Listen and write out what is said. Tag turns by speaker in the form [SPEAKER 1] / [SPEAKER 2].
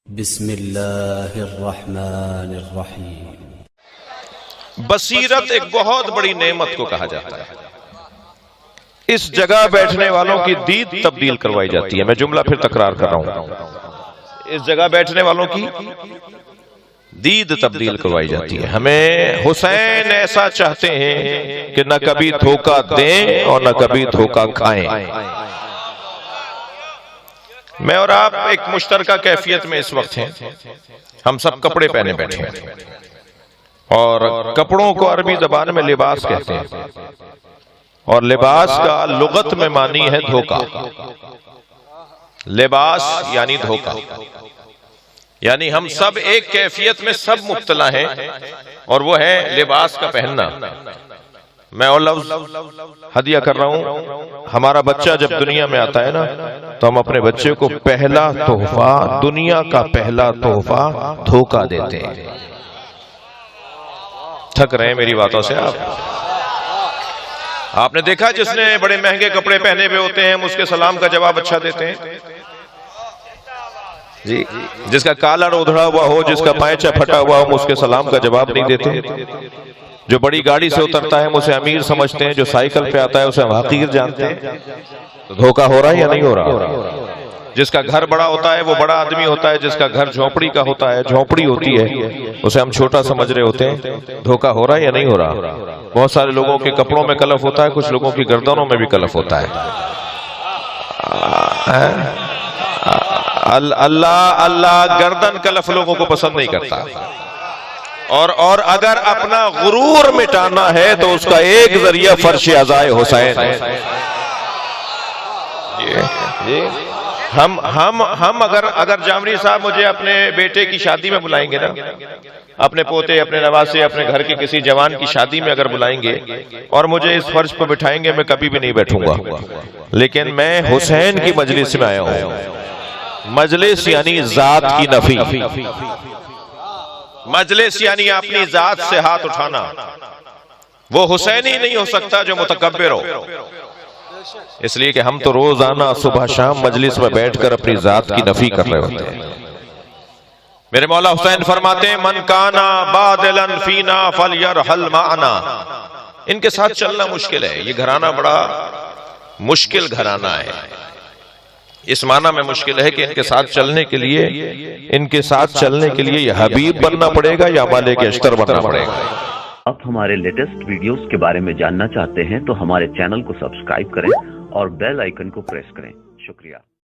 [SPEAKER 1] بسم اللہ الرحمن الرحیم۔
[SPEAKER 2] بصیرت ایک بہت بڑی نعمت کو کہا جاتا ہے۔ اس جگہ بیٹھنے والوں کی دید تبدیل کروائی جاتی ہے۔ میں جملہ پھر تکرار کر رہا ہوں، اس جگہ بیٹھنے والوں کی دید تبدیل کروائی جاتی ہے۔ ہمیں حسین ایسا چاہتے ہیں کہ نہ کبھی دھوکہ دیں اور نہ کبھی دھوکہ کھائیں۔ میں اور آپ ایک مشترکہ کیفیت میں اس وقت ہیں۔ ہم سب کپڑے پہنے بیٹھے ہیں اور کپڑوں کو عربی زبان میں لباس کہتے ہیں، اور لباس کا لغت میں معنی ہے دھوکہ۔ لباس یعنی دھوکہ، یعنی ہم سب ایک کیفیت میں سب مبتلا ہیں، اور وہ ہے لباس کا پہننا۔ میں اور لفظ ہدیہ کر رہا ہوں، ہمارا بچہ جب دنیا میں آتا ہے نا تو ہم اپنے بچے کو پہلا تحفہ، دنیا کا پہلا تحفہ دھوکہ دیتے ہیں۔ تھک رہے ہیں میری باتوں سے آپ نے دیکھا جس نے بڑے مہنگے کپڑے پہنے ہوئے ہوتے ہیں ہم اس کے سلام کا جواب اچھا دیتے ہیں جی، جس کا کالر ادھڑا ہوا ہو، جس کا پائچہ پھٹا ہوا ہو، ہم اس کے سلام کا جواب نہیں دیتے۔ جو بڑی گاڑی سے اترتا ہے ہم اسے امیر سمجھتے ہیں، جو سائیکل پہ آتا ہے اسے ہم حقیر جانتے ہیں۔ تو دھوکہ ہو رہا ہے یا نہیں ہو رہا؟ جس کا گھر بڑا ہوتا ہے وہ بڑا آدمی ہوتا ہے، جس کا گھر جھونپڑی کا ہوتا ہے، جھونپڑی ہوتی ہے، اسے ہم چھوٹا سمجھ رہے ہوتے ہیں۔ دھوکہ ہو رہا ہے یا نہیں ہو رہا؟ بہت سارے لوگوں کے کپڑوں میں کلف ہوتا ہے، کچھ لوگوں کی گردنوں میں بھی کلف ہوتا ہے۔ اللہ گردن کلف لوگوں کو پسند نہیں کرتا، اور اگر اپنا غرور مٹانا ہے تو اس کا ایک ذریعہ فرش عزائے حسین ہے۔ ہم اگر جامری صاحب مجھے اپنے بیٹے کی شادی میں بلائیں گے نا، اپنے پوتے، اپنے نواسے، اپنے گھر کے کسی جوان کی شادی میں اگر بلائیں گے اور مجھے اس فرش پہ بٹھائیں گے، میں کبھی بھی نہیں بیٹھوں گا۔ لیکن میں حسین کی مجلس میں آیا ہوں۔ مجلس یعنی ذات کی نفی، مجلس یعنی اپنی ذات سے ہاتھ اٹھانا۔ وہ حسین ہی نہیں ہو سکتا جو متکبر ہو، اس لیے کہ ہم تو روزانہ صبح شام مجلس میں بیٹھ کر اپنی ذات کی نفی کر رہے ہوتے ہیں۔ میرے مولا حسین فرماتے ہیں من کانا بادلا فینا فلیرحل معنا۔ ان کے ساتھ چلنا مشکل ہے، یہ گھرانہ بڑا مشکل گھرانہ ہے۔ اس معنی میں مشکل ہے کہ ان کے ساتھ چلنے کے لیے یہ حبیب بننا پڑے گا یا مالک اشتر بننا پڑے گا۔
[SPEAKER 3] آپ ہمارے لیٹسٹ ویڈیوز کے بارے میں جاننا چاہتے ہیں تو ہمارے چینل کو سبسکرائب کریں اور بیل آئیکن کو پریس کریں۔ شکریہ۔